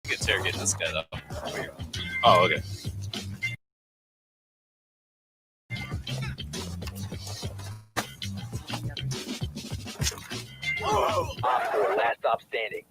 can interrogate this guy though. Oh, okay. Last stop standing.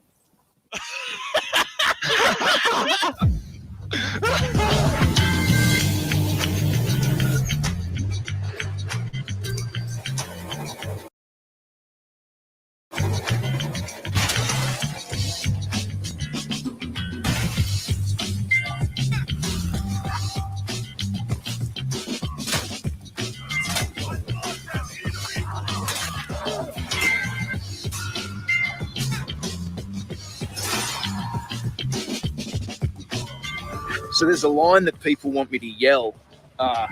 So there's a line that people want me to yell, but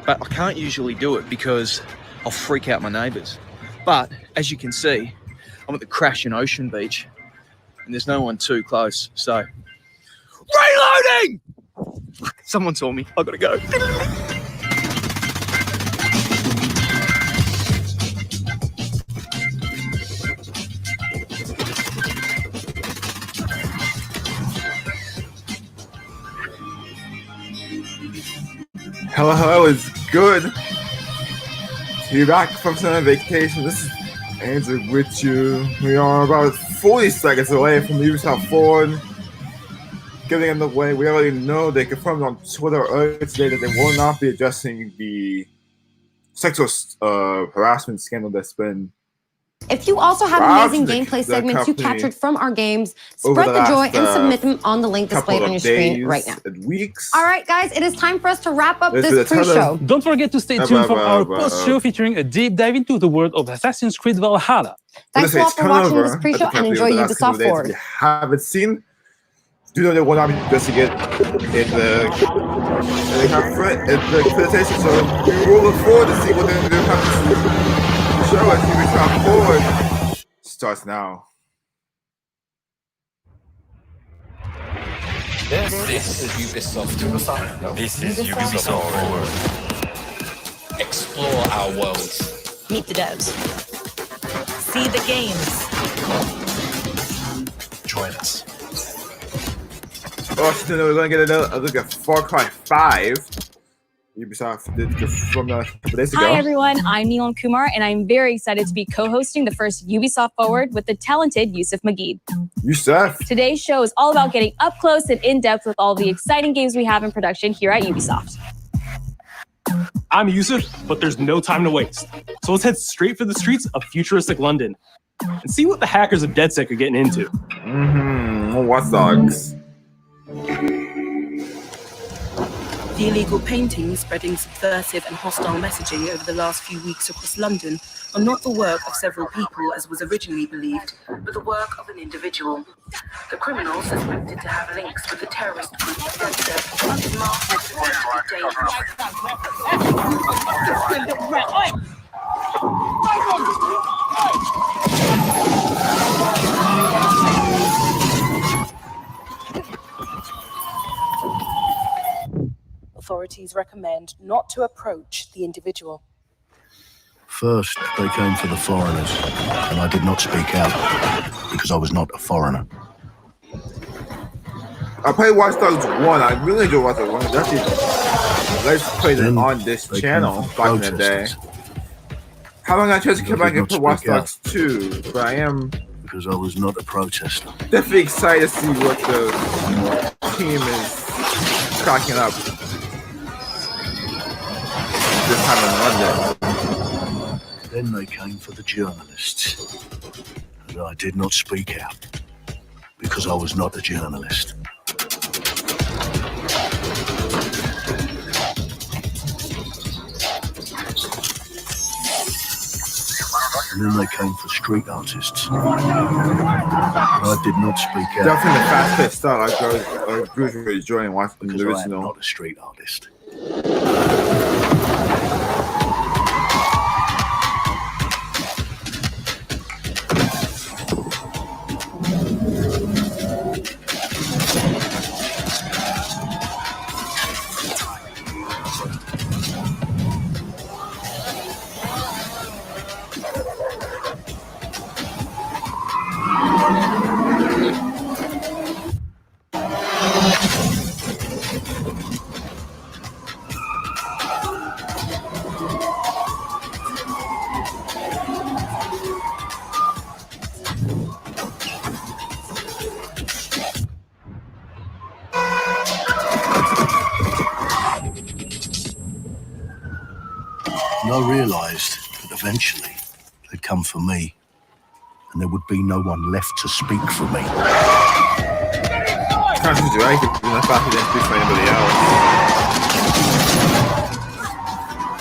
I can't usually do it because I'll freak out my neighbours. But as you can see, I'm at the Crashing Ocean Beach and there's no one too close. So, reloading! Someone told me I gotta go. Hello, it's good to be back from summer vacation. This is Andijack with you. We are about 40 seconds away from Ubisoft Forward getting underway. We already know they confirmed on Twitter earlier today that they will not be addressing the sexual harassment scandal that's been. If you also have amazing gameplay segments you captured from our games, spread the joy and submit them on the link displayed on your screen right now. Weeks. All right, guys, it is time for us to wrap up this pre-show. Don't forget to stay tuned for our post-show featuring a deep dive into the world of Assassin's Creed Valhalla. Thanks a lot for watching this pre-show and enjoy Ubisoft Forward. If you haven't seen, do know they will not be investigated in the presentation, so we will look forward to see what they're going to do. Show us Ubisoft Forward starts now. This is Ubisoft. This is Ubisoft Forward. Explore our worlds. Meet the devs. See the games. Join us. Oh, so we're going to get a look at Far Cry 5. Ubisoft did from a couple days ago. Hi everyone, I'm Neelam Kumar, and I'm very excited to be co-hosting the first Ubisoft Forward with the talented Yusuf Magid. Yusuf! Today's show is all about getting up close and in-depth with all the exciting games we have in production here at Ubisoft. I'm Yusuf, but there's no time to waste. So let's head straight for the streets of futuristic London and see what the hackers of DedSec are getting into. Watch Dogs. The illegal paintings spreading subversive and hostile messaging over the last few weeks across London are not the work of several people as was originally believed, but the work of an individual. The criminal suspected to have links with the terrorist group DedSec is marked as authorities recommend not to approach the individual. First, they came for the foreigners, and I did not speak out because I was not a foreigner. I played Watch Dogs 1. I really enjoyed Watch Dogs 1. That's the let's play them on this channel back in the day. How long I chose to come back and play Watch Dogs 2, but I am because I was not a protester. Definitely excited to see what the team is cracking up this time in London. Then they came for the journalists, and I did not speak out because I was not a journalist. And then they came for street artists. I did not speak out. Definitely the fast-paced style. I grew to enjoying watching the original. I am not a street artist. And I realised that eventually they'd come for me, and there would be no one left to speak for me. Can't do anything in the fact he didn't speak for anybody else.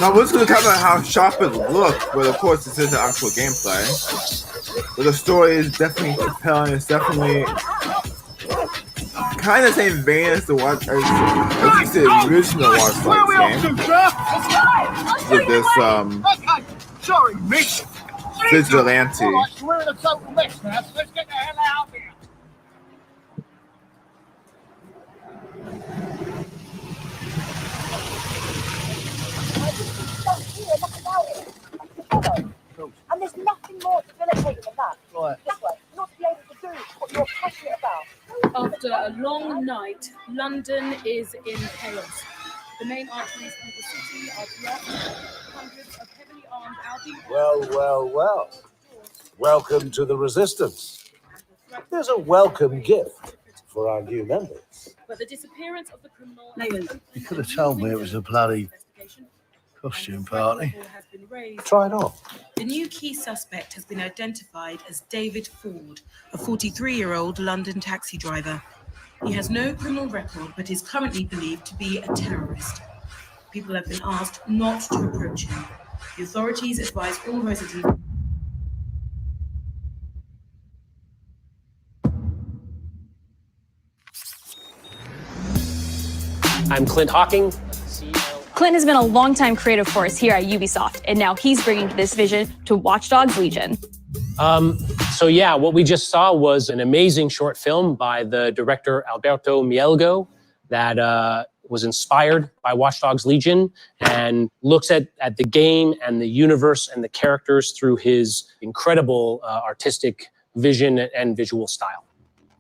Now, we're going to cover how sharp it looked, but of course, this is the actual gameplay. But the story is definitely compelling. It's definitely kind of the same vein as the Watch, at least the original Watch Dogs game. With this Sorry, Mitch. vigilante. We're in a total mess now, so let's get the hell out of here. And there's nothing more debilitating than that. Right. This way, not to be able to do what you're passionate about. After a long night, London is in chaos. The main arteries of the city are blocked. Hundreds of heavily armed Albion. Well. Welcome to the Resistance. There's a welcome gift for our new members. But the disappearance of the criminal... You could have told me it was a bloody costume party. Try it on. The new key suspect has been identified as David Ford, a 43-year-old London taxi driver. He has no criminal record, but is currently believed to be a terrorist. People have been asked not to approach him. The authorities advise all residents... I'm Clint Hawking. Clint has been a longtime creative force here at Ubisoft, and now he's bringing this vision to Watch Dogs Legion. So yeah, what we just saw was an amazing short film by the director Alberto Mielgo that was inspired by Watch Dogs Legion and looks at the game and the universe and the characters through his incredible artistic vision and visual style.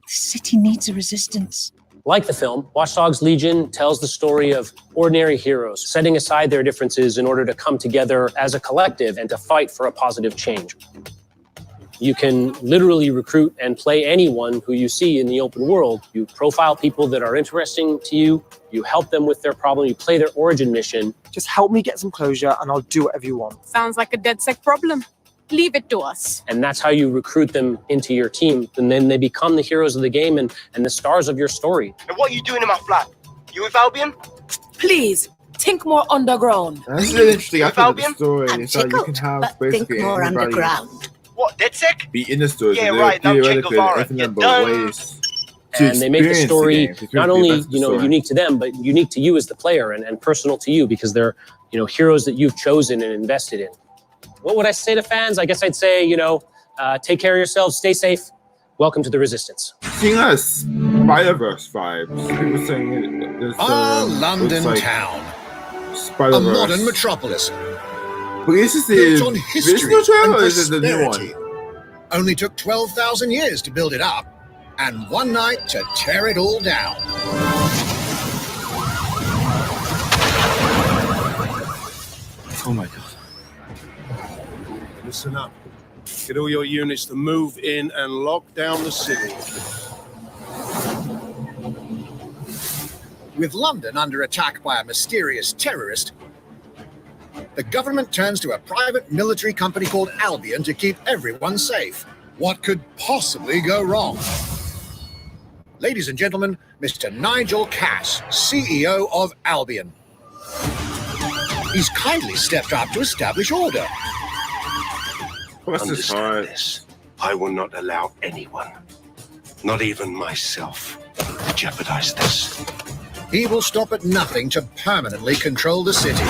The city needs a resistance. Like the film, Watch Dogs Legion tells the story of ordinary heroes setting aside their differences in order to come together as a collective and to fight for a positive change. You can literally recruit and play anyone who you see in the open world. You profile people that are interesting to you, you help them with their problem, you play their origin mission. Just help me get some closure and I'll do whatever you want. Sounds like a DedSec problem. Leave it to us. And that's how you recruit them into your team. And then they become the heroes of the game and the stars of your story. And what are you doing in my flat? You with Albion? Please, think more underground. That's really interesting. I think the story is that you can have basically anybody What, DedSec? be in the story. Yeah, so right, now Che theoretically, Guevara. infinite You're number done. of ways to And they make the experience story game. not only, That's the story. unique to them, but unique to you as the player and personal to you because they're, heroes that you've chosen and invested in. What would I say to fans? I guess I'd say, take care of yourselves, stay safe. Welcome to the Resistance. Seeing us Spider-Verse vibes. People saying this, London looks like town. Spider-Verse. A modern metropolis. But this is Built the on history original trailer or and is it the new prosperity. one? Only took 12,000 years to build it up, and one night to tear it all down. Oh my god. Listen up. Get all your units to move in and lock down the city. With London under attack by a mysterious terrorist, the government turns to a private military company called Albion to keep everyone safe. What could possibly go wrong? Ladies and gentlemen, Mr. Nigel Cass, CEO of Albion. He's kindly stepped up to establish order. Understand this. I will not allow anyone, not even myself, to jeopardize this. He will stop at nothing to permanently control the city.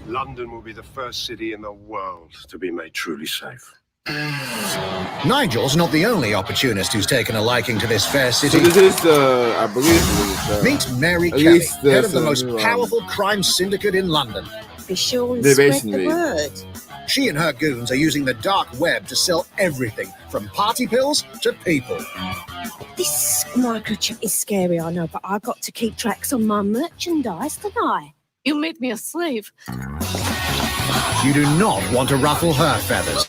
London will be the first city in the world to be made truly safe. Nigel's not the only opportunist who's taken a liking to this fair city. So this is I believe this is Meet Mary at Kelly, least head of the there's most a new, powerful crime syndicate in London. Be sure and They spread basically- the word. She and her goons are using the dark web to sell everything from party pills to people. This microchip is scary, I know, but I got to keep tracks on my merchandise, don't I? You made me a slave. You do not want to ruffle her feathers.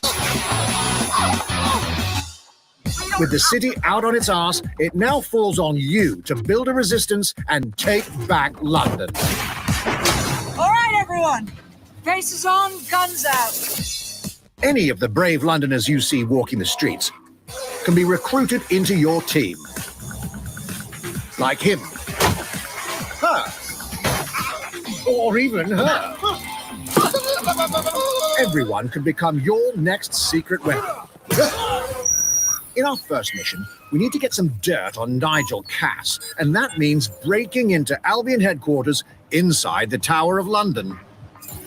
With the city out on its arse, it now falls on you to build a resistance and take back London. everyone. Faces on, guns out. Any of the brave Londoners you see walking the streets can be recruited into your team. Like him. Her. Or even her. Everyone can become your next secret weapon. In our first mission, we need to get some dirt on Nigel Cass, and that means breaking into Albion headquarters inside the Tower of London.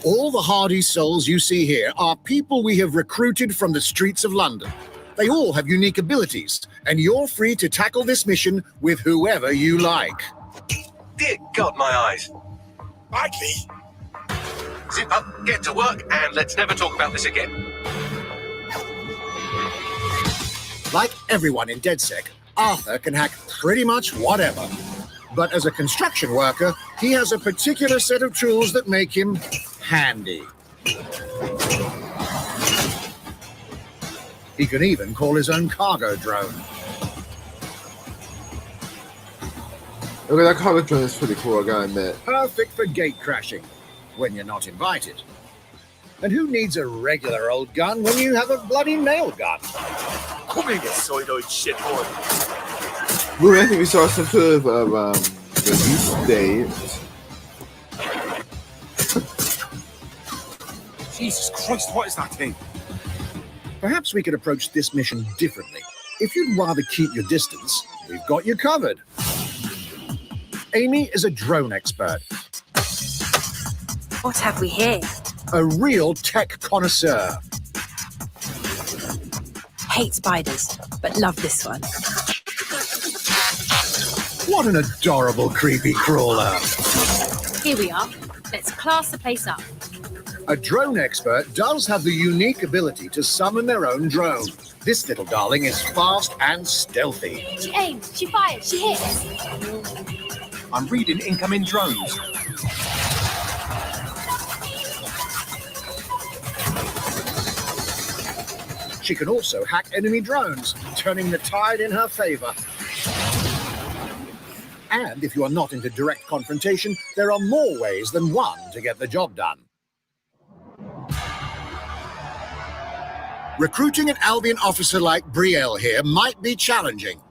All the hardy souls you see here are people we have recruited from the streets of London. They all have unique abilities, and you're free to tackle this mission with whoever you like. Dear God, my eyes. Mikey! Zip up, get to work, and let's never talk about this again. Like everyone in DedSec, Arthur can hack pretty much whatever. But as a construction worker, he has a particular set of tools that make him handy. He can even call his own cargo drone. Okay, that cargo drone is pretty cool, I gotta admit. Perfect for gate crashing, when you're not invited. And who needs a regular old gun when you have a bloody nail gun? Come here, you soidoid shithole. I think we saw some sort of release date. Jesus Christ, what is that thing? Perhaps we could approach this mission differently. If you'd rather keep your distance, we've got you covered. Amy is a drone expert. What have we here? A real tech connoisseur. Hate spiders, but love this one. What an adorable creepy crawler. Here we are. Let's class the place up. A drone expert does have the unique ability to summon their own drone. This little darling is fast and stealthy. She aims, she fires, she hits. I'm reading incoming drones. She can also hack enemy drones, turning the tide in her favor. And if you are not into direct confrontation, there are more ways than one to get the job done. Recruiting an Albion officer like Brielle here might be challenging,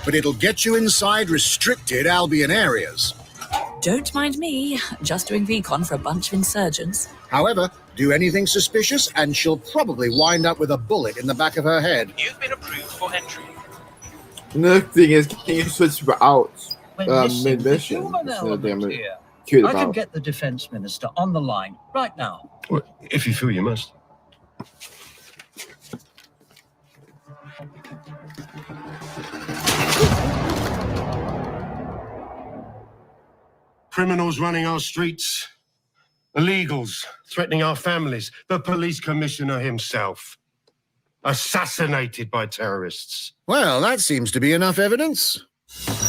but it'll get you inside restricted Albion areas. Don't mind me, just doing recon for a bunch of insurgents. However, do anything suspicious and she'll probably wind up with a bullet in the back of her head. You've been approved for entry. Another thing is, can you switch routes mid-mission? I can get the defense minister on the line right now. Well, if you feel you must. Criminals running our streets, illegals threatening our families, the police commissioner himself, assassinated by terrorists. Well, that seems to be enough evidence.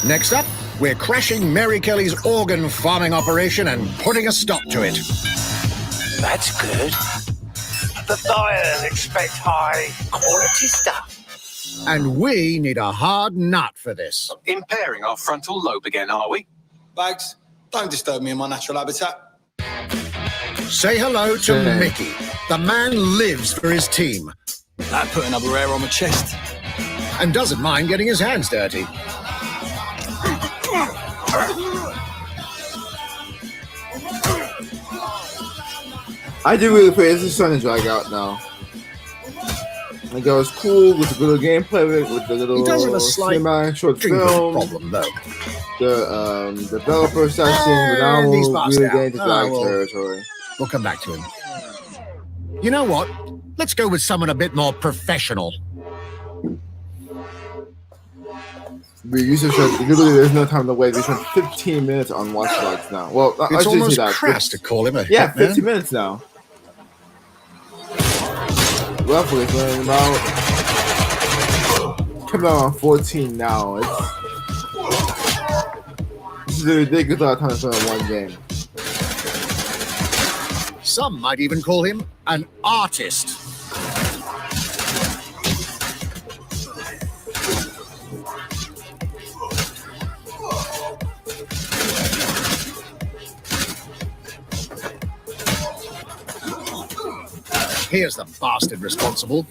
Next up, we're crashing Mary Kelly's organ farming operation and putting a stop to it. That's good. The buyers expect high quality stuff. And we need a hard nut for this. Impairing our frontal lobe again, are we? Bags, don't disturb me in my natural habitat. Say hello to Mickey. The man lives for his team. That put another hair on my chest. And doesn't mind getting his hands dirty. I do really play this is starting to drag out now. Like, it was cool with the little gameplay with the little He does have a slight short film problem though. The developer session, but now we're really getting into drag territory. We'll come back to him. You know what? Let's go with someone a bit more professional. We used to show literally there's no time to wait. We spent 15 minutes on Watch Dogs now. Well, It's almost crass to call him a yeah, hitman. 15 minutes now. Roughly, playing about coming out on 14 now. It's a ridiculous amount of time to spend on one game. Some might even call him an artist. Here's the bastard responsible.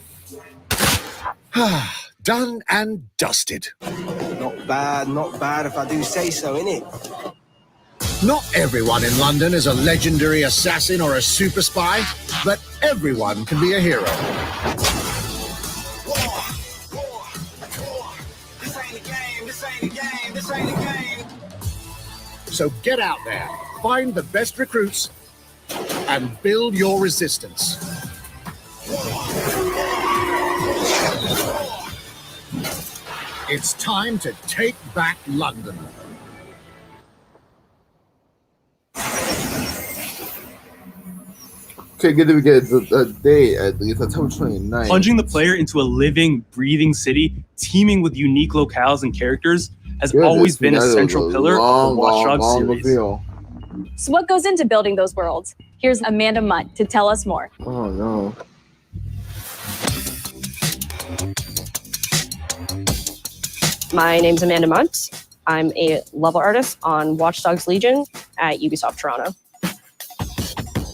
Done and dusted. Not bad if I do say so, innit? Not everyone in London is a legendary assassin or a super spy, but everyone can be a hero. So get out there, find the best recruits, and build your resistance. It's time to take back London. Okay, good that we get a date at least. October 29th. Plunging the player into a living, breathing city teeming with unique locales and characters has always been a central pillar of the Watch Dogs series. Reveal. So what goes into building those worlds? Here's Amanda Munt to tell us more. Oh no. My name's Amanda Munt. I'm a level artist on Watch Dogs Legion at Ubisoft Toronto.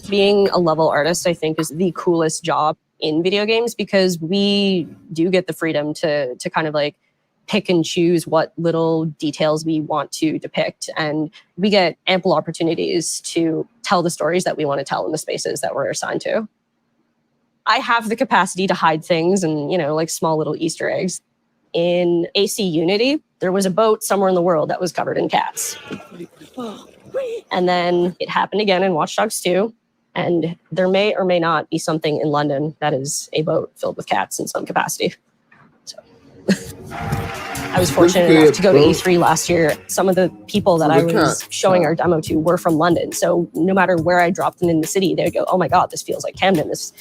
Being a level artist, I think, is the coolest job in video games because we do get the freedom to kind of like pick and choose what little details we want to depict. And we get ample opportunities to tell the stories that we want to tell in the spaces that we're assigned to. I have the capacity to hide things and, you know, like small little Easter eggs. In AC Unity, there was a boat somewhere in the world that was covered in cats. And then it happened again in Watch Dogs 2. And there may or may not be something in London that is a boat filled with cats in some capacity. So I was fortunate enough to go to E3 last year. Some of the people that I was showing our demo to were from London. So no matter where I dropped them in the city, they'd go, "Oh my God, this feels like Camden. This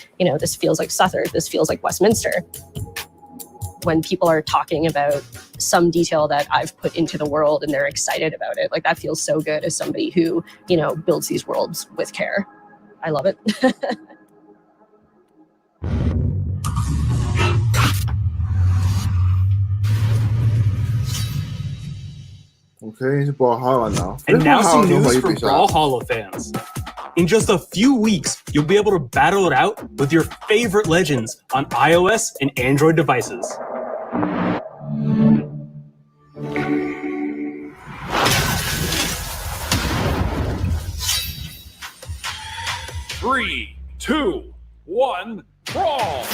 feels like Southwark. This feels like Westminster." When people are talking about some detail that I've put into the world and they're excited about it, like that feels so good as somebody who, you know, builds these worlds with care. I love it. Okay, it's Brawlhalla now. And now some news for Brawlhalla fans. In just a few weeks, you'll be able to battle it out with your favorite legends on iOS and Android devices. Three, 2, 1, brawl!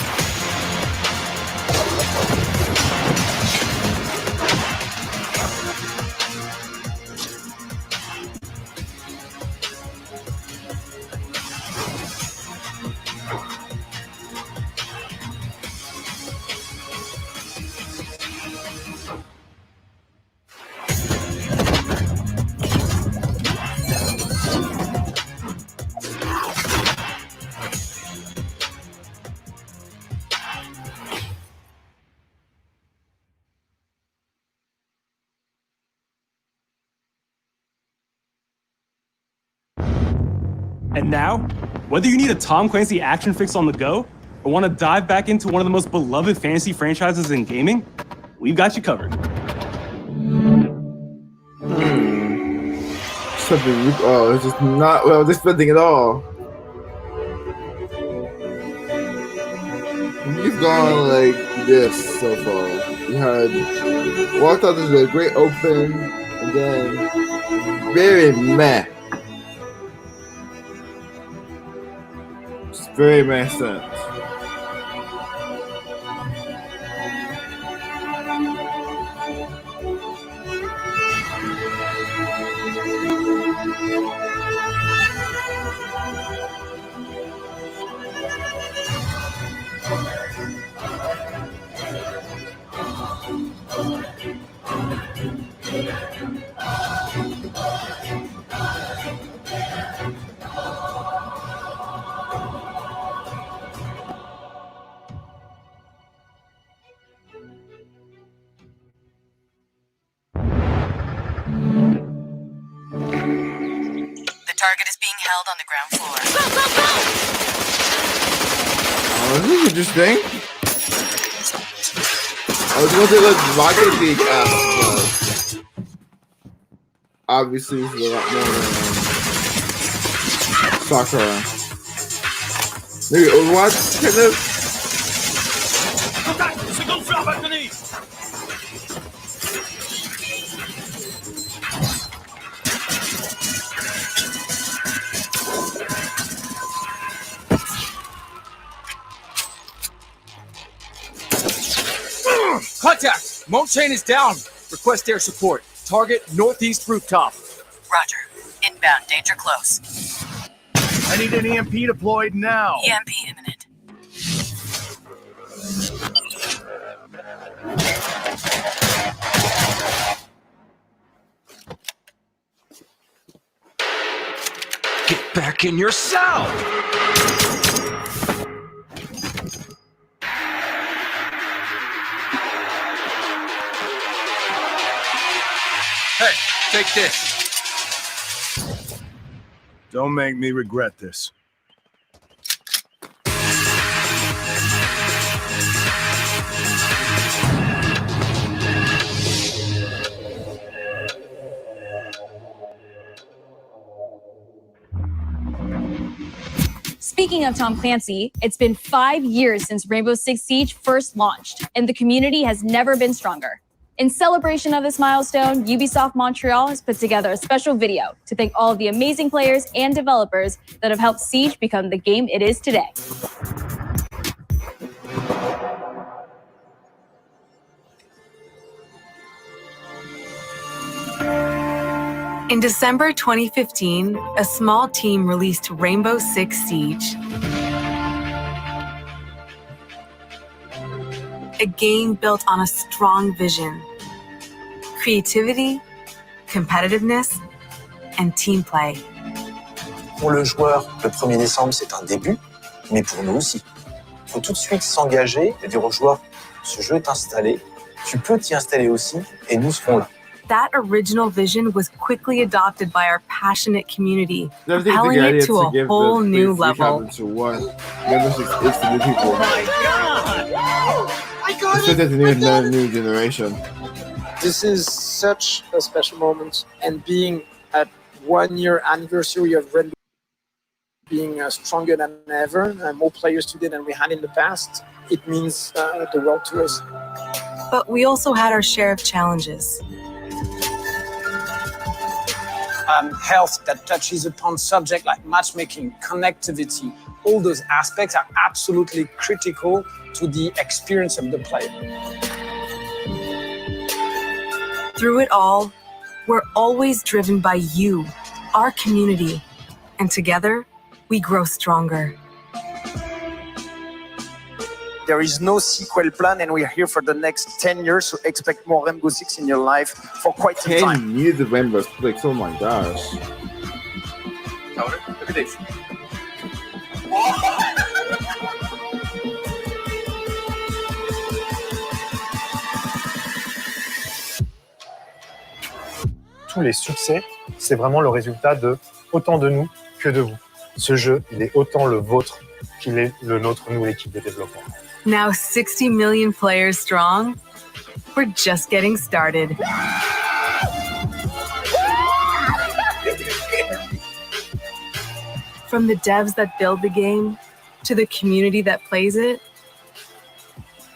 And now, whether you need a Tom Clancy action fix on the go or want to dive back into one of the most beloved fantasy franchises in gaming, we've got you covered. Something, oh, it's just not well disbanding at all. We've gone like this so far. We had Watch Dogs was a great open, and then very meh. Just very meh sense. The target is being held on the ground floor. Oh, this is interesting. I was going to say like Rocket League but obviously it's a lot more than soccer. Maybe Overwatch kind of. Contact! Seconde floor balcony! Contact! Moat chain is down. Request air support. Target northeast rooftop. Roger. Inbound, danger close. I need an EMP deployed now. EMP imminent. Get back in your cell! Hey, take this. Don't make me regret this. Speaking of Tom Clancy, it's been 5 years since Rainbow Six Siege first launched, and the community has never been stronger. In celebration of this milestone, Ubisoft Montreal has put together a special video to thank all of the amazing players and developers that have helped Siege become the game it is today. In December 2015, a small team released Rainbow Six Siege. A game built on a strong vision, creativity, competitiveness, and team play. Pour le joueur, le 1er décembre, c'est un début, mais pour nous aussi. Il faut tout de suite s'engager et dire aux joueurs, ce jeu est installé, tu peux t'y installer aussi, et nous serons là. That original vision was quickly adopted by our passionate community, Never think the propelling idea it to a give whole the new free level. cabin to one. Rainbow Six is for new people. I got It's just a new generation. This is such a special moment, and being at 1 year anniversary of Rainbow being stronger than ever, more players today than we had in the past, it means the world to us. But we also had our share of challenges. Health that touches upon subjects like matchmaking, connectivity, all those aspects are absolutely critical to the experience of the player. Through it all, we're always driven by you, our community, and together, we grow stronger. There is no sequel plan, and we are here for the next 10 years, so expect more Rainbow Six in your life for quite some 10 time. years of Rainbow Six, oh my gosh. Look at this. Tous les succès, c'est vraiment le résultat de autant de nous que de vous. Ce jeu, il est autant le vôtre qu'il est le nôtre, nous, l'équipe de développement. Now 60 million players strong, we're just getting started. From the devs that build the game to the community that plays it,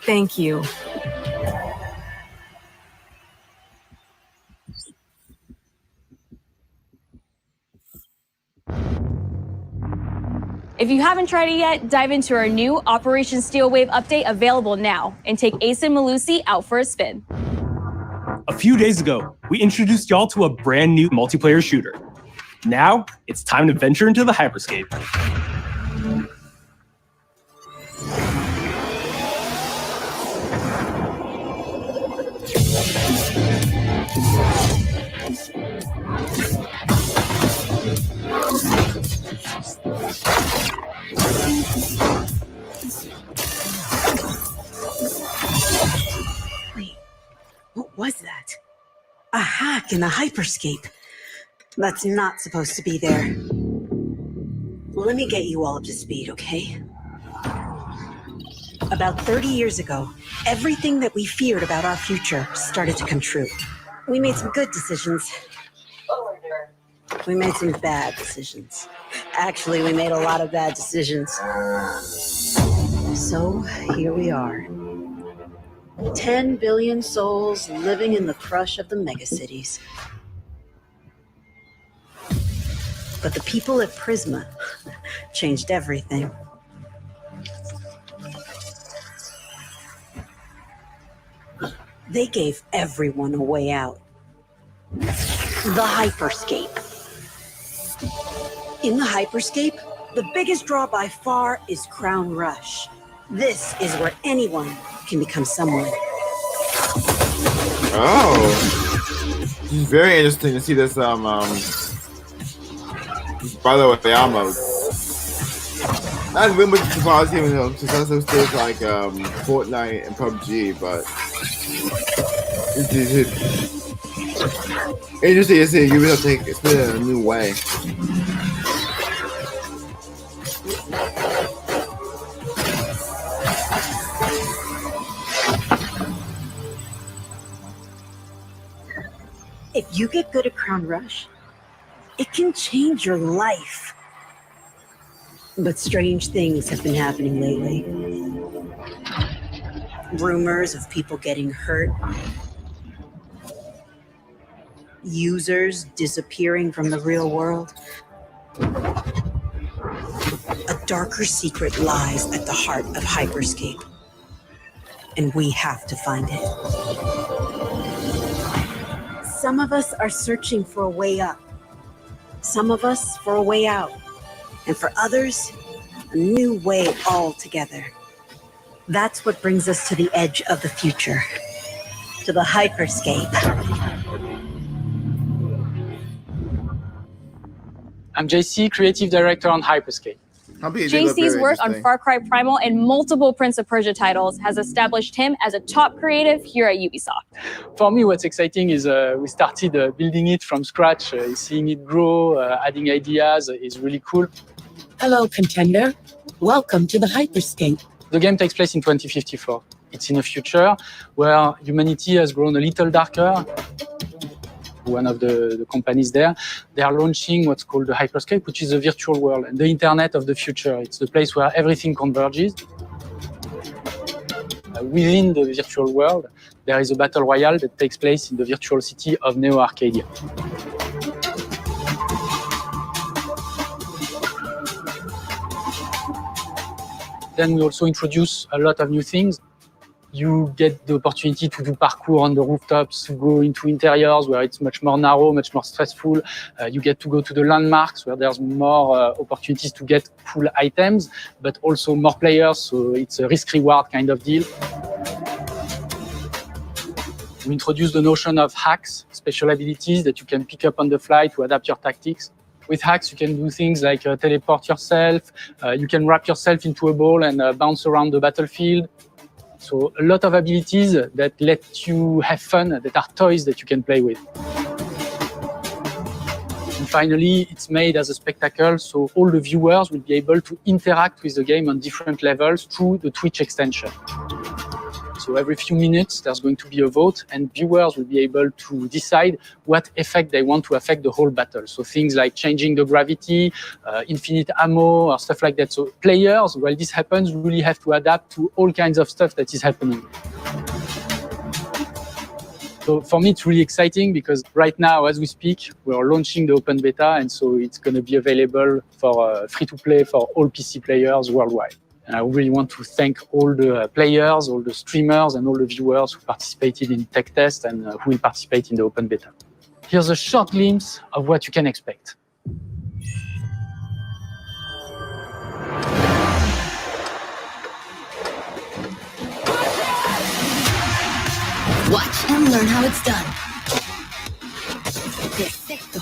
thank you. If you haven't tried it yet, dive into our new Operation Steel Wave update available now and take Ace and Malusi out for a spin. A few days ago, we introduced y'all to a brand new multiplayer shooter. Now, it's time to venture into the hyperscape. What was that? A hack in the hyperscape. That's not supposed to be there. Let me get you all up to speed, okay? About 30 years ago, everything that we feared about our future started to come true. We made some good decisions. We made some bad decisions. Actually, we made a lot of bad decisions. So here we are. 10 billion souls living in the crush of the megacities. But the people at Prisma changed everything. They gave everyone a way out. The Hyperscape. In the Hyperscape, the biggest draw by far is Crown Rush. This is where anyone can become someone. Oh, it's very interesting to see this. By the way, almost not really much surprise here, since also stays like Fortnite and PUBG, but it's interesting to see Ubisoft take it in a new way. If you get good at Crown Rush, it can change your life. But strange things have been happening lately. Rumors of people getting hurt. Users disappearing from the real world. A darker secret lies at the heart of Hyperscape. And we have to find it. Some of us are searching for a way up. Some of us for a way out. And for others, a new way altogether. That's what brings us to the edge of the future. To the Hyperscape. I'm JC, Creative Director on Hyperscape. JC's work on Far Cry Primal and multiple Prince of Persia titles has established him as a top creative here at Ubisoft. For me, what's exciting is we started building it from scratch. Seeing it grow, adding ideas is really cool. Hello, contender. Welcome to the Hyperscape. The game takes place in 2054. It's in a future where humanity has grown a little darker. One of the companies there, they are launching what's called the Hyperscape, which is a virtual world and the internet of the future. It's the place where everything converges. Within the virtual world, there is a battle royale that takes place in the virtual city of Neo Arcadia. Then we also introduce a lot of new things. You get the opportunity to do parkour on the rooftops, to go into interiors where it's much more narrow, much more stressful. You get to go to the landmarks where there's more opportunities to get cool items, but also more players, so it's a risk-reward kind of deal. We introduce the notion of hacks, special abilities that you can pick up on the fly to adapt your tactics. With hacks, you can do things like teleport yourself, you can wrap yourself into a ball and bounce around the battlefield. So a lot of abilities that let you have fun, that are toys that you can play with. And finally, it's made as a spectacle, so all the viewers will be able to interact with the game on different levels through the Twitch extension. So every few minutes, there's going to be a vote, and viewers will be able to decide what effect they want to affect the whole battle. So things like changing the gravity, infinite ammo, or stuff like that. So players, while this happens, really have to adapt to all kinds of stuff that is happening. So for me, it's really exciting because right now, as we speak, we're launching the open beta, and so it's going to be available for free-to-play for all PC players worldwide. And I really want to thank all the players, all the streamers, and all the viewers who participated in tech test and who will participate in the open beta. Here's a short glimpse of what you can expect. Watch and learn how it's done. Perfecto.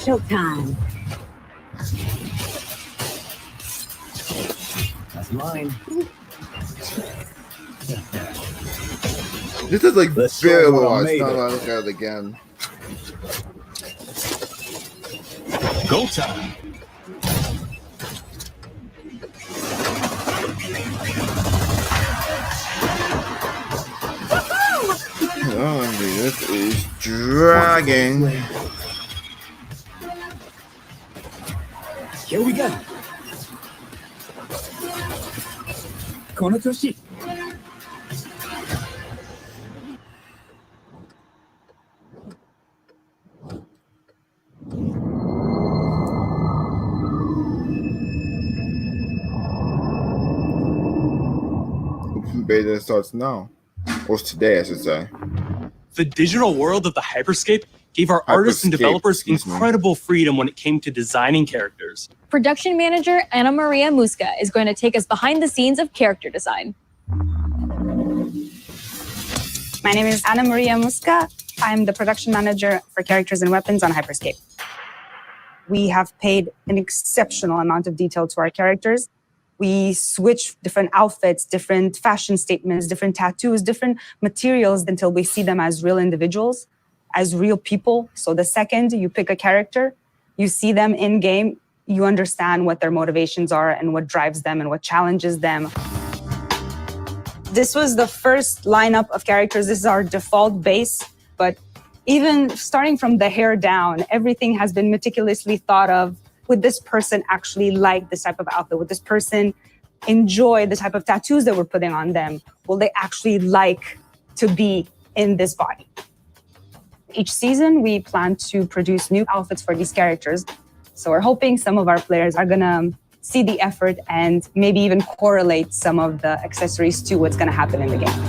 Showtime. That's mine. This is like Let's very show what I low. It's made not it. allowed to look at it again. Go time. Oh, This is dragging. Here we go. この調子。Beta starts now. Or today, I should say. The digital world of the Hyperscape gave our artists and developers incredible freedom when it came to designing characters. Production manager Ana Maria Musca is going to take us behind the scenes of character design. My name is Ana Maria Musca. I'm the production manager for characters and weapons on Hyperscape. We have paid an exceptional amount of detail to our characters. We switch different outfits, different fashion statements, different tattoos, different materials until we see them as real individuals, as real people. So the second you pick a character, you see them in game, you understand what their motivations are and what drives them and what challenges them. This was the first lineup of characters. This is our default base, but even starting from the hair down, everything has been meticulously thought of. Would this person actually like this type of outfit? Would this person enjoy the type of tattoos that we're putting on them? Will they actually like to be in this body? Each season, we plan to produce new outfits for these characters. So we're hoping some of our players are gonna see the effort and maybe even correlate some of the accessories to what's gonna happen in the game.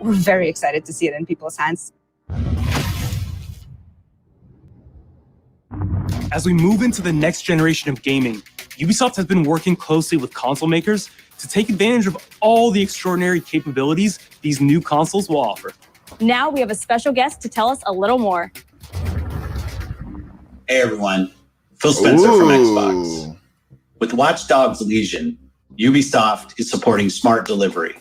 We're very excited to see it in people's hands. As we move into the next generation of gaming, Ubisoft has been working closely with console makers to take advantage of all the extraordinary capabilities these new consoles will offer. Now we have a special guest to tell us a little more. Hey everyone, Phil Spencer from Xbox. With Watch Dogs Legion, Ubisoft is supporting smart delivery.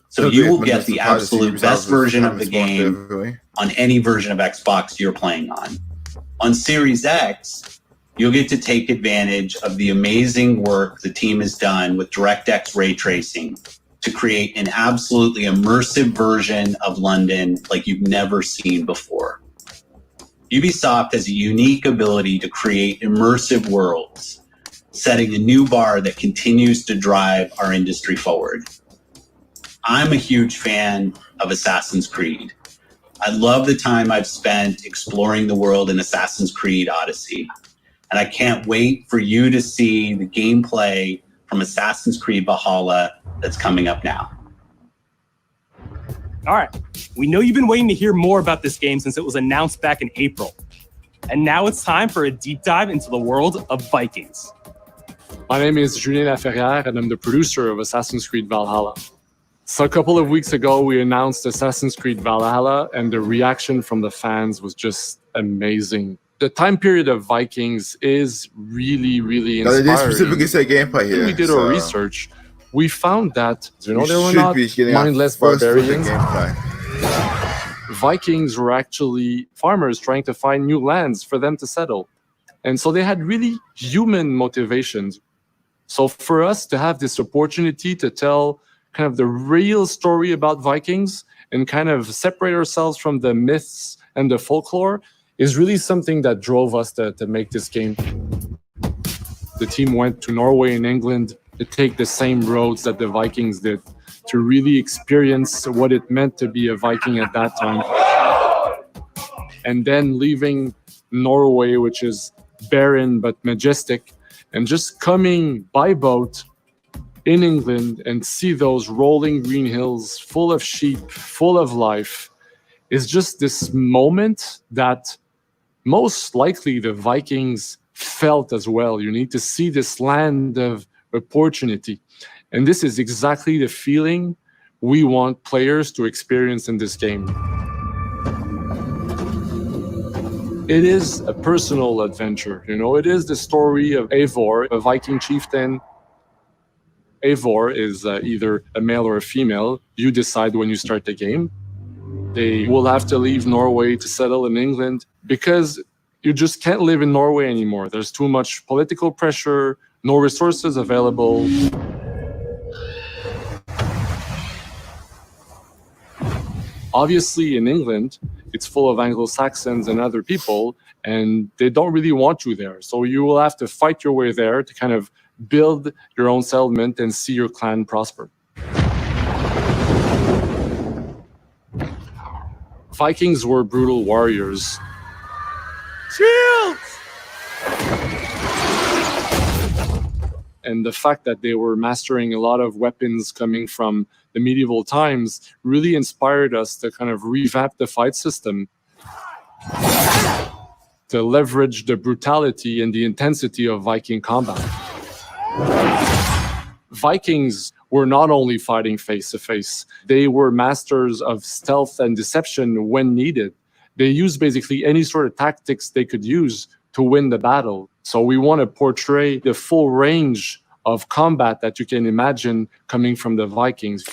So you will get the absolute best version of the game on any version of Xbox you're playing on. On Series X, you'll get to take advantage of the amazing work the team has done with DirectX ray tracing to create an absolutely immersive version of London like you've never seen before. Ubisoft has a unique ability to create immersive worlds, setting a new bar that continues to drive our industry forward. I'm a huge fan of Assassin's Creed. I love the time I've spent exploring the world in Assassin's Creed Odyssey. And I can't wait for you to see the gameplay from Assassin's Creed Valhalla that's coming up now. All right, we know you've been waiting to hear more about this game since it was announced back in April. And now it's time for a deep dive into the world of Vikings. My name is Julien Laferrière, and I'm the producer of Assassin's Creed Valhalla. So a couple of weeks ago, we announced Assassin's Creed Valhalla, and the reaction from the fans was just amazing. The time period of Vikings is really, really inspiring. They specifically say gameplay here. When we did our research, we found that, there were not mindless barbarians. Vikings were actually farmers trying to find new lands for them to settle. And so they had really human motivations. So for us to have this opportunity to tell kind of the real story about Vikings and kind of separate ourselves from the myths and the folklore is really something that drove us to make this game. The team went to Norway and England to take the same roads that the Vikings did, to really experience what it meant to be a Viking at that time. And then leaving Norway, which is barren but majestic, and just coming by boat in England and see those rolling green hills full of sheep, full of life, is just this moment that most likely the Vikings felt as well. You need to see this land of opportunity. And this is exactly the feeling we want players to experience in this game. It is a personal adventure, it is the story of Eivor, a Viking chieftain. Eivor is either a male or a female. You decide when you start the game. They will have to leave Norway to settle in England because you just can't live in Norway anymore. There's too much political pressure, no resources available. Obviously, in England, it's full of Anglo-Saxons and other people, and they don't really want you there. So you will have to fight your way there to kind of build your own settlement and see your clan prosper. Vikings were brutal warriors. Shields! And the fact that they were mastering a lot of weapons coming from the medieval times really inspired us to kind of revamp the fight system to leverage the brutality and the intensity of Viking combat. Vikings were not only fighting face-to-face, they were masters of stealth and deception when needed. They used basically any sort of tactics they could use to win the battle. So we want to portray the full range of combat that you can imagine coming from the Vikings.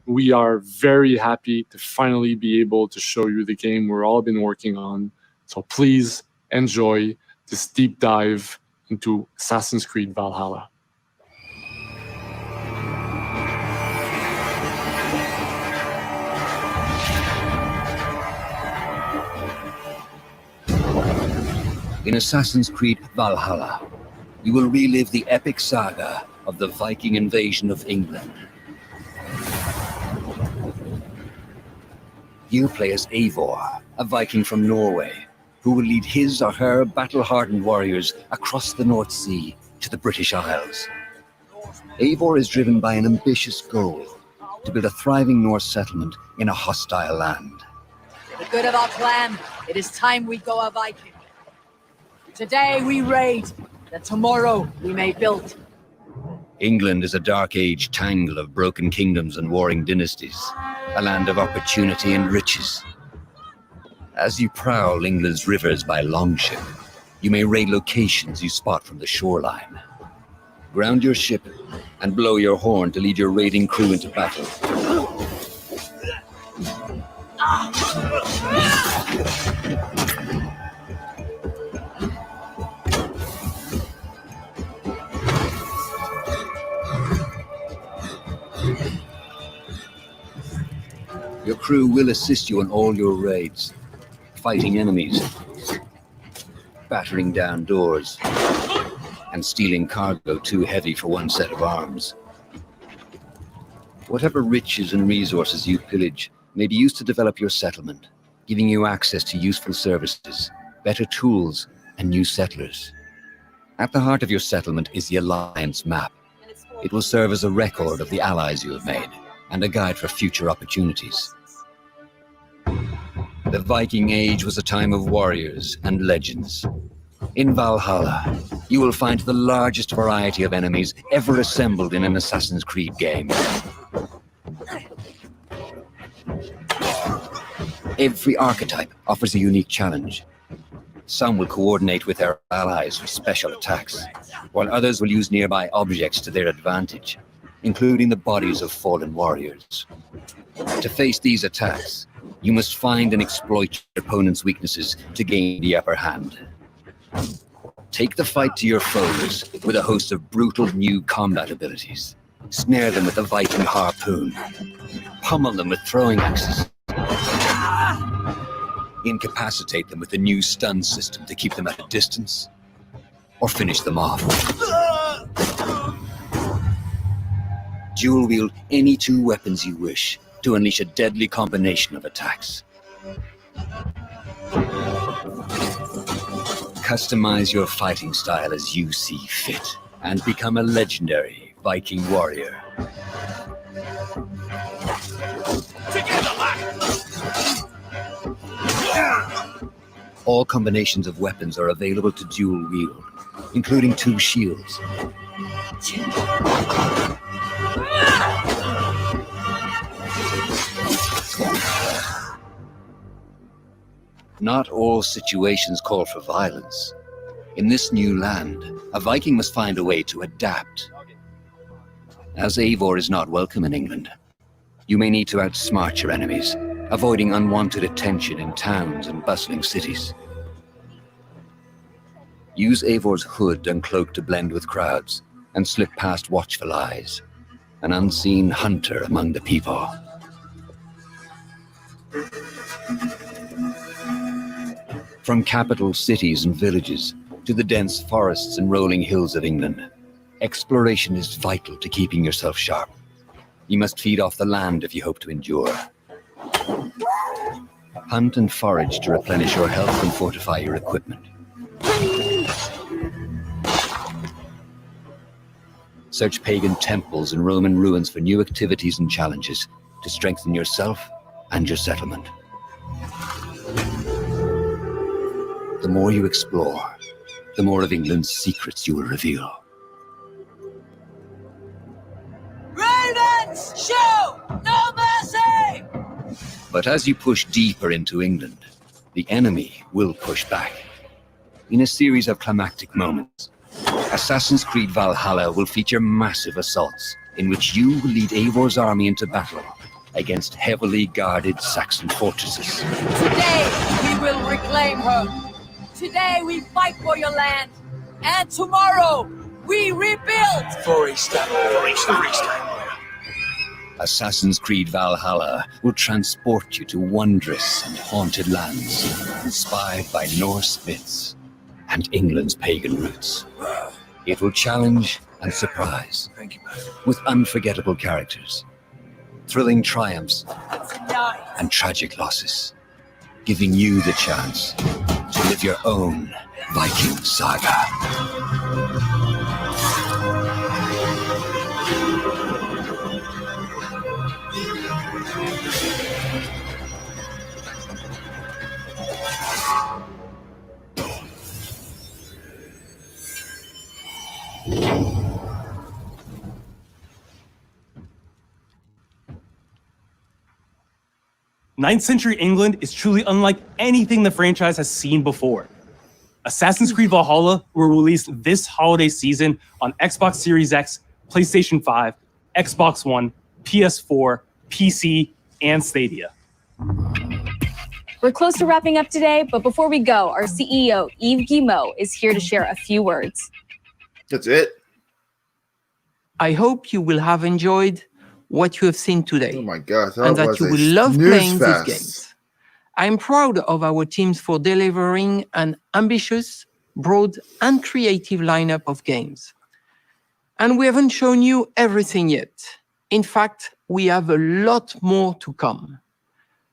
We are very happy to finally be able to show you the game we've all been working on. So please enjoy this deep dive into Assassin's Creed Valhalla. In Assassin's Creed Valhalla, you will relive the epic saga of the Viking invasion of England. You play as Eivor, a Viking from Norway, who will lead his or her battle-hardened warriors across the North Sea to the British Isles. Eivor is driven by an ambitious goal, to build a thriving Norse settlement in a hostile land. For the good of our clan, it is time we go a Viking. Today we raid, that tomorrow we may build. England is a dark age tangle of broken kingdoms and warring dynasties, a land of opportunity and riches. As you prowl England's rivers by longship, you may raid locations you spot from the shoreline. Ground your ship and blow your horn to lead your raiding crew into battle. Your crew will assist you on all your raids, fighting enemies, battering down doors, and stealing cargo too heavy for one set of arms. Whatever riches and resources you pillage may be used to develop your settlement, giving you access to useful services, better tools, and new settlers. At the heart of your settlement is the Alliance map. It will serve as a record of the allies you have made, and a guide for future opportunities. The Viking Age was a time of warriors and legends. In Valhalla, you will find the largest variety of enemies ever assembled in an Assassin's Creed game. Every archetype offers a unique challenge. Some will coordinate with their allies for special attacks, while others will use nearby objects to their advantage, including the bodies of fallen warriors. To face these attacks, you must find and exploit your opponent's weaknesses to gain the upper hand. Take the fight to your foes with a host of brutal new combat abilities. Snare them with a Viking harpoon. Pummel them with throwing axes. Incapacitate them with a new stun system to keep them at a distance. Or finish them off. Dual wield any two weapons you wish to unleash a deadly combination of attacks. Customize your fighting style as you see fit and become a legendary Viking warrior. All combinations of weapons are available to dual wield, including two shields. Not all situations call for violence. In this new land, a Viking must find a way to adapt. As Eivor is not welcome in England, you may need to outsmart your enemies, avoiding unwanted attention in towns and bustling cities. Use Eivor's hood and cloak to blend with crowds and slip past watchful eyes, an unseen hunter among the people. From capital cities and villages to the dense forests and rolling hills of England, exploration is vital to keeping yourself sharp. You must feed off the land if you hope to endure. Hunt and forage to replenish your health and fortify your equipment. Search pagan temples and Roman ruins for new activities and challenges to strengthen yourself and your settlement. The more you explore, the more of England's secrets you will reveal. Ravens, show no mercy! But as you push deeper into England, the enemy will push back. In a series of climactic moments, Assassin's Creed Valhalla will feature massive assaults in which you will lead Eivor's army into battle against heavily guarded Saxon fortresses. Today we will reclaim her. Today we fight for your land. And tomorrow we rebuild. For Easter. Assassin's Creed Valhalla will transport you to wondrous and haunted lands, inspired by Norse myths and England's pagan roots. It will challenge and surprise, with unforgettable characters, thrilling triumphs, and tragic losses, giving you the chance to live your own Viking saga. Ninth century England is truly unlike anything the franchise has seen before. Assassin's Creed Valhalla will release this holiday season on Xbox Series X, PlayStation 5, Xbox One, PS4, PC, and Stadia. We're close to wrapping up today, but before we go, our CEO, Yves Guillemot, is here to share a few words. That's it. I hope you will have enjoyed what you have seen today. Oh my gosh, and that you will love playing these games. I'm proud of our teams for delivering an ambitious, broad, and creative lineup of games. And we haven't shown you everything yet. In fact, we have a lot more to come.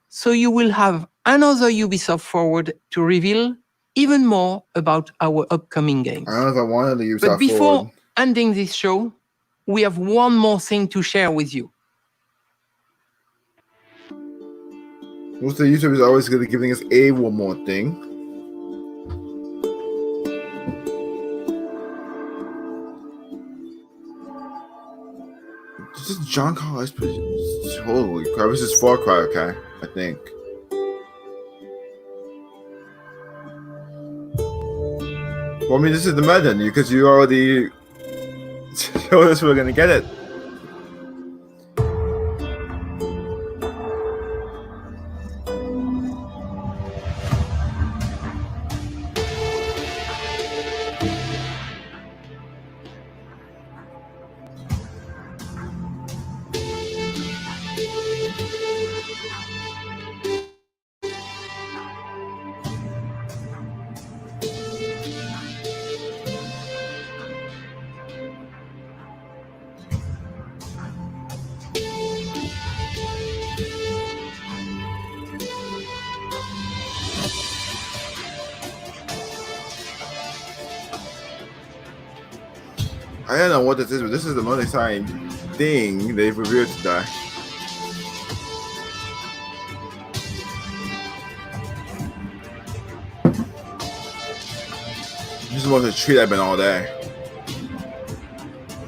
So you will have another Ubisoft Forward to reveal even more about our upcoming games. I don't know if I wanted the Ubisoft But before Forward. ending this show, we have one more thing to share with you. Most of the YouTube is always going to giving us one more thing. This is John Collins. Holy crap! This is Far Cry, okay? I think. Well, I mean, this is the meta, because you already showed us we're gonna get it. I don't know what this is, but this is the most exciting thing they've revealed today. This was a treat I've been all day.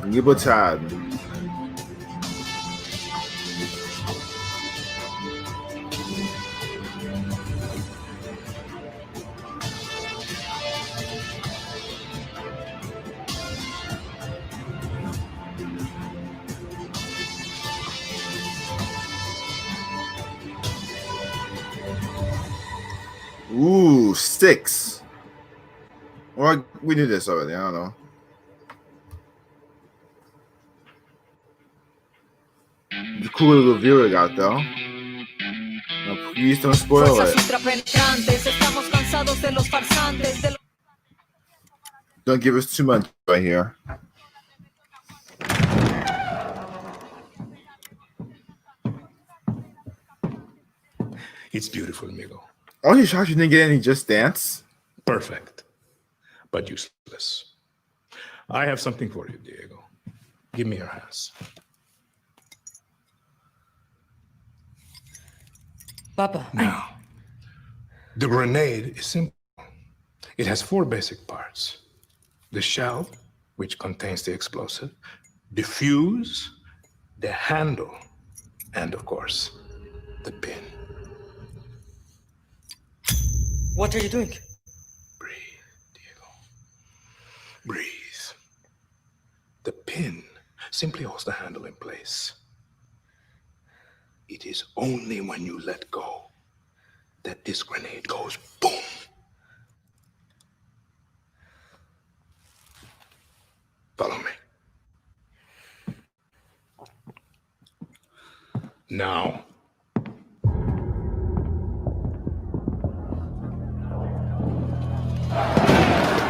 Libertad. Ooh, 6. Well, we knew this already. I don't know. The cool little viewer got though. No, please don't spoil it. Don't give us too much right here. It's beautiful, amigo. Oh, you shocked you didn't get any Just Dance? Perfect, but useless. I have something for you, Diego. Give me your hands. Papa. Now, the grenade is simple. It has 4 basic parts. The shell, which contains the explosive, the fuse, the handle, and of course, the pin. What are you doing? Breathe. The pin simply holds the handle in place. It is only when you let go that this grenade goes boom. Follow me. Now,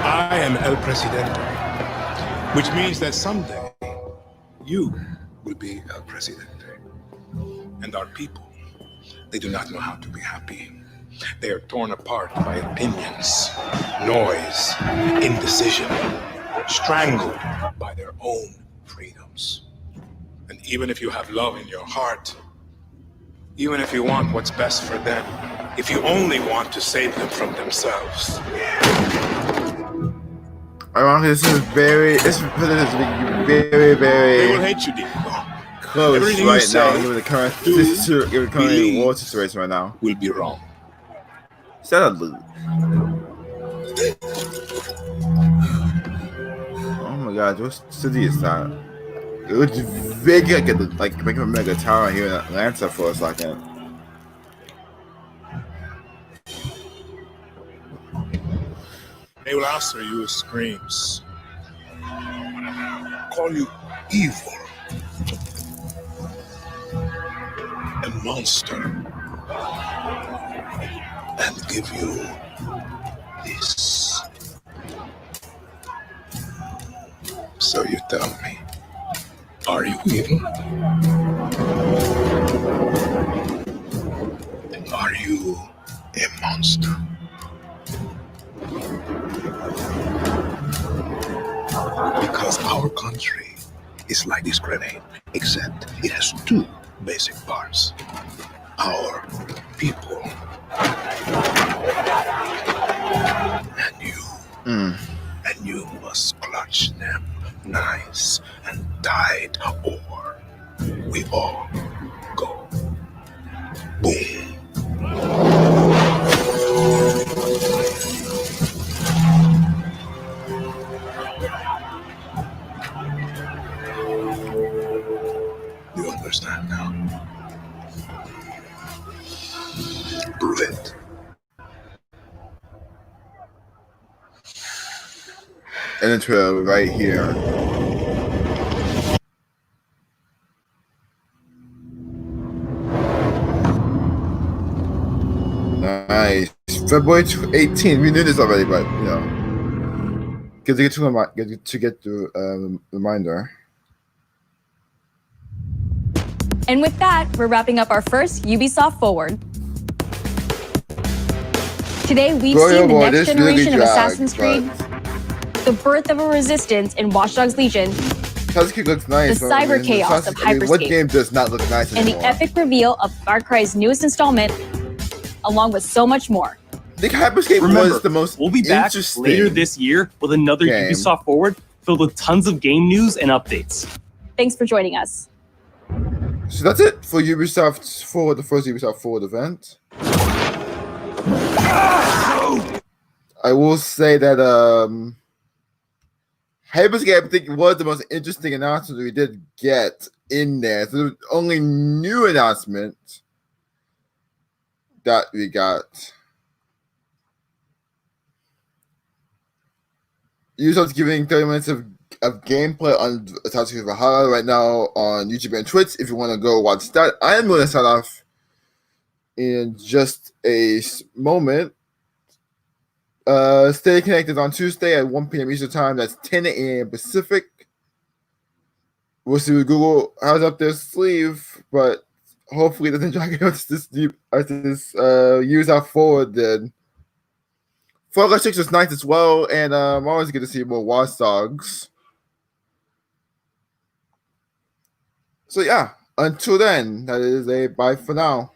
I am El Presidente, which means that someday you will be El Presidente. And our people, they do not know how to be happy. They are torn apart by opinions, noise, indecision, strangled by their own freedoms. And even if you have love in your heart, even if you want what's best for them, if you only want to save them from themselves. Ironically, this is very, very, They will hate you, Diego. close Everything right you now, say, given the current believe war situation right now. Will be wrong. Is that a loot? Oh my god, what city is that? It looks big, like making a mega tower here in Atlanta for a second. They will answer you with screams. Call you evil. A monster. And give you this. So you tell me, are you evil? Are you a monster? Because our country is like this grenade, except it has 2 basic parts. Our people. And you. And you must clutch them nice and tight, or we all go boom. You understand now? Prove it. And the trailer right here. Nice. February 18th. We knew this already, but you know, get the reminder. And with that, we're wrapping up our first Ubisoft Forward. Today, we've seen the next generation of Assassin's Creed, the birth of a resistance in Watch Dogs Legion, Assassin's looks nice. the cyber chaos of Hyperscape, what game does not look nice and anymore? the epic reveal of Far Cry's newest installment, along with so much more. I think Hyperscape was the most we'll be back later this year with another game. Ubisoft Forward filled with tons of game news and updates. Thanks for joining us. So that's it for Ubisoft Forward, the first Ubisoft Forward event. I will say that Hyperscape, I think, was the most interesting announcement we did get in there. So the only new announcement that we got. Ubisoft's giving 30 minutes of gameplay on Assassin's Creed Valhalla right now on YouTube and Twitch. If you want to go watch that, I am going to start off in just a moment. Stay connected on Tuesday at 1 p.m. Eastern Time. That's 10 a.m. Pacific. We'll see what Google has up their sleeve, but hopefully it doesn't drag out this deep as this Ubisoft Forward then. Fallout 6 was nice as well, and I'm always good to see more Watch Dogs. So yeah, until then, that is a bye for now.